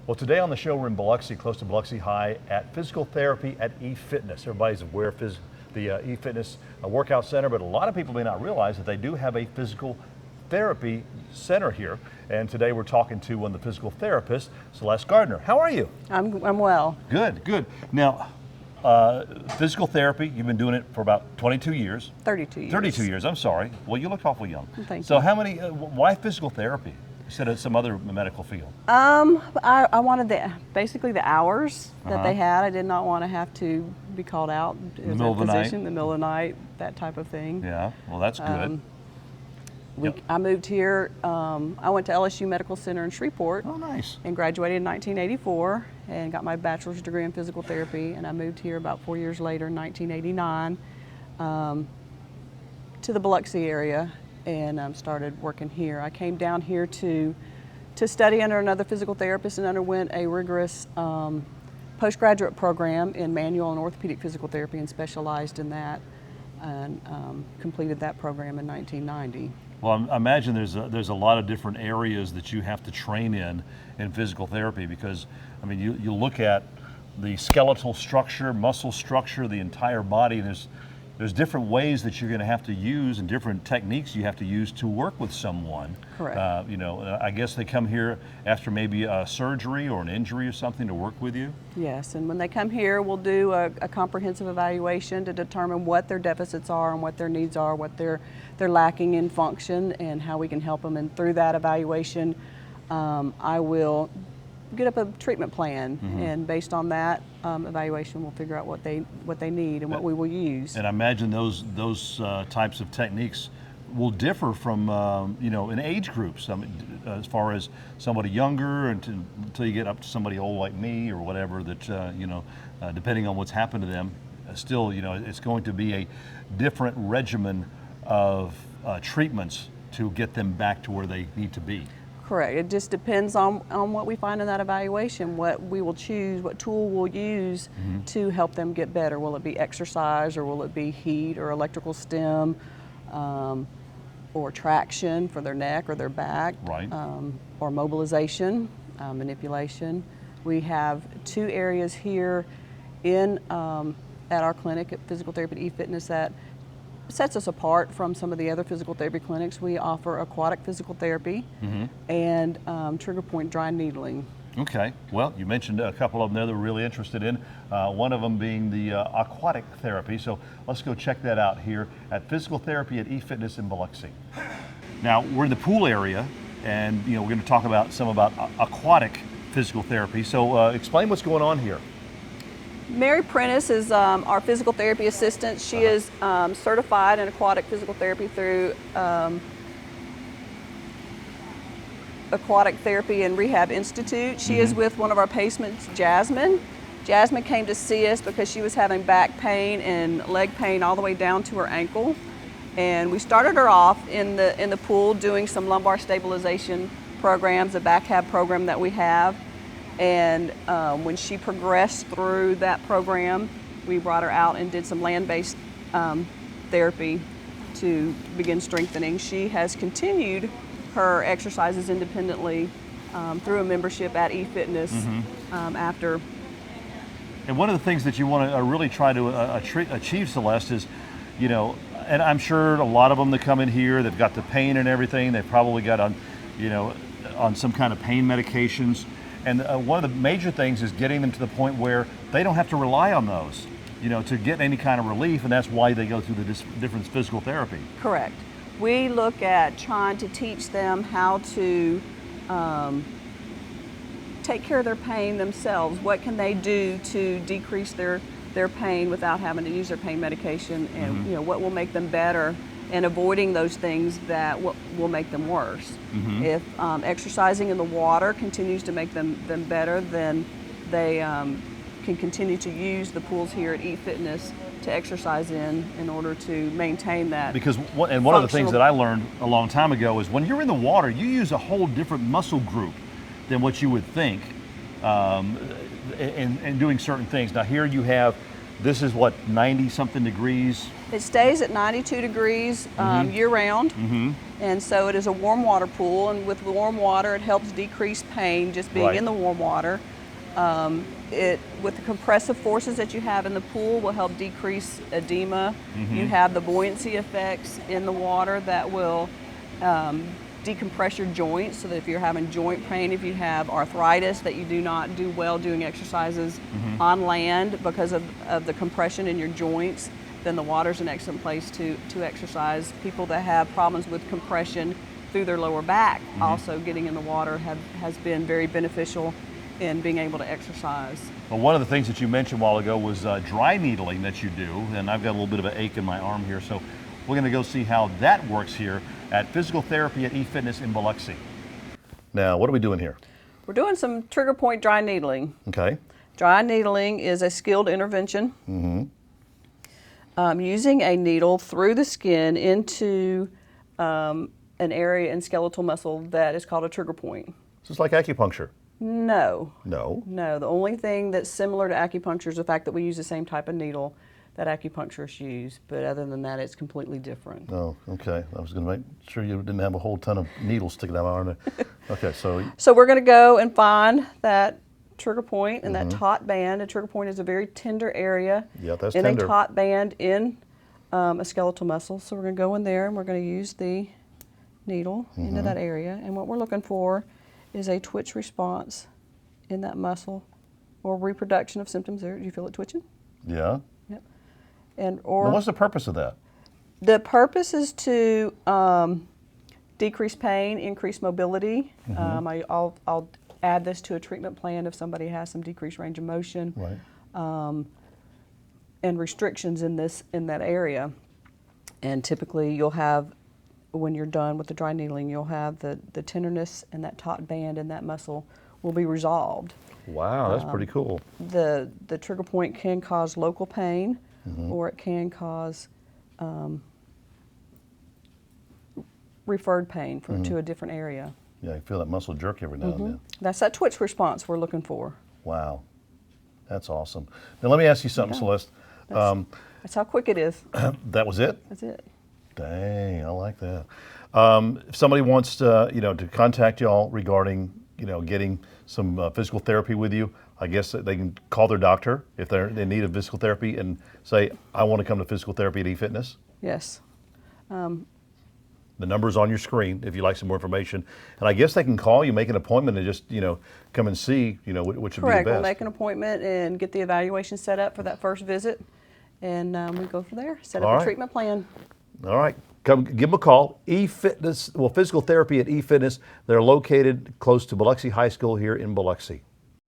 Well, today on the show, we're in Biloxi, close to Biloxi High, at physical therapy at eFitness. Everybody's aware of the eFitness workout center, but a lot of people may not realize that they do have a physical therapy center here. And today we're talking to one of the physical therapists, Celeste Gardner. How are you? I'm well. Good, good. Now, physical therapy, you've been doing it for about 22 years. 32 years. 32 years, I'm sorry. Well, you look awful young. Thank you. So how many, why physical therapy instead of some other medical field? I wanted basically the hours that they had. I did not want to have to be called out In the as middle a of the night? physician in the middle of the night, that type of thing. Yeah, well, that's good. Yep. I moved here, I went to LSU Medical Center in Shreveport. Oh, nice. And graduated in 1984 and got my bachelor's degree in physical therapy, and I moved here about 4 years later in 1989 to the Biloxi area and started working here. I came down here to study under another physical therapist and underwent a rigorous postgraduate program in manual and orthopedic physical therapy and specialized in that and completed that program in 1990. Well, I imagine there's a lot of different areas that you have to train in physical therapy because, I mean, you look at the skeletal structure, muscle structure, the entire body, and there's different ways that you're going to have to use and different techniques you have to use to work with someone. Correct. I guess they come here after maybe a surgery or an injury or something to work with you? Yes, and when they come here, we'll do a comprehensive evaluation to determine what their deficits are and what their needs are, what they're lacking in function, and how we can help them. And through that evaluation, I will get up a treatment plan, and based on that evaluation, we'll figure out what they need and what we will use. And I imagine those types of techniques will differ from in age groups. I mean, as far as somebody younger until you get up to somebody old like me or whatever. That depending on what's happened to them, still it's going to be a different regimen of treatments to get them back to where they need to be. Correct. It just depends on what we find in that evaluation, what we will choose, what tool we'll use to help them get better. Will it be exercise, or will it be heat or electrical stim, or traction for their neck or their back, right. Or mobilization, manipulation. We have two areas here at our clinic at Physical Therapy at eFitness that sets us apart from some of the other physical therapy clinics. We offer aquatic physical therapy and trigger point dry needling. Okay, well, you mentioned a couple of them there that we're really interested in, one of them being the aquatic therapy. So let's go check that out here at Physical Therapy at eFitness in Biloxi. Now, we're in the pool area, and we're going to talk about aquatic physical therapy. So explain what's going on here. Mary Prentice is our physical therapy assistant. She is certified in aquatic physical therapy through Aquatic Therapy and Rehab Institute. She is with one of our patients, Jasmine. Jasmine came to see us because she was having back pain and leg pain all the way down to her ankle. And we started her off in the pool doing some lumbar stabilization programs, a back hab program that we have. And when she progressed through that program, we brought her out and did some land-based therapy to begin strengthening. She has continued her exercises independently through a membership at eFitness after. And one of the things that you want to really try to achieve, Celeste, is, and I'm sure a lot of them that come in here, they've got the pain and everything, they've probably got on some kind of pain medications. And one of the major things is getting them to the point where they don't have to rely on those, to get any kind of relief, and that's why they go through the different physical therapy. Correct. We look at trying to teach them how to take care of their pain themselves. What can they do to decrease their pain without having to use their pain medication, and what will make them better, and avoiding those things that will make them worse. If exercising in the water continues to make them better, then they can continue to use the pools here at eFitness to exercise in order to maintain that. Because one of the things that I learned a long time ago is when you're in the water, you use a whole different muscle group than what you would think in doing certain things. Now here you have This is what, 90 something degrees? It stays at 92 degrees year round. And so it is a warm water pool, and with warm water it helps decrease pain just being in the warm water. With the compressive forces that you have in the pool will help decrease edema. You have the buoyancy effects in the water that will decompress your joints, so that if you're having joint pain, if you have arthritis, that you do not do well doing exercises on land because of the compression in your joints, then the water's an excellent place to exercise. People that have problems with compression through their lower back, also getting in the water has been very beneficial in being able to exercise. Well, one of the things that you mentioned a while ago was dry needling that you do, and I've got a little bit of an ache in my arm here, so we're going to go see how that works here at Physical Therapy at eFitness in Biloxi. Now, what are we doing here? We're doing some trigger point dry needling. Okay. Dry needling is a skilled intervention. Using a needle through the skin into an area in skeletal muscle that is called a trigger point. So it's like acupuncture? No. No? No, the only thing that's similar to acupuncture is the fact that we use the same type of needle that acupuncturists use, but other than that, it's completely different. Oh, okay. I was going to make sure you didn't have a whole ton of needles sticking out of my arm. Okay, so... So we're going to go and find that trigger point and that taut band. A trigger point is a very tender area that's in tender. a taut band in a skeletal muscle. So we're going to go in there and we're going to use the needle into that area. And what we're looking for is a twitch response in that muscle or reproduction of symptoms there. Do you feel it twitching? Yeah. Yep. And Now, what's the purpose of that? The purpose is to decrease pain, increase mobility. I'll add this to a treatment plan if somebody has some decreased range of motion and restrictions in that area. And typically you'll have, when you're done with the dry needling, you'll have the tenderness and that taut band in that muscle will be resolved. Wow, that's pretty cool. The trigger point can cause local pain, or it can cause referred pain to a different area. Yeah, I feel that muscle jerk every now and then. That's that twitch response we're looking for. Wow, that's awesome. Now let me ask you something, Celeste. That's how quick it is. That was it? That's it. Dang, I like that. If somebody wants to, to contact y'all regarding, getting some physical therapy with you, I guess they can call their doctor if they're in need of physical therapy and say, I want to come to physical therapy at eFitness. Yes. The number's on your screen if you'd like some more information. And I guess they can call you, make an appointment, and just, come and see, which would be the Correct. best. We'll make an appointment and get the evaluation set up for that first visit. And we go from there, set up a treatment plan. All right. Come give them a call. eFitness, Physical Therapy at eFitness. They're located close to Biloxi High School here in Biloxi.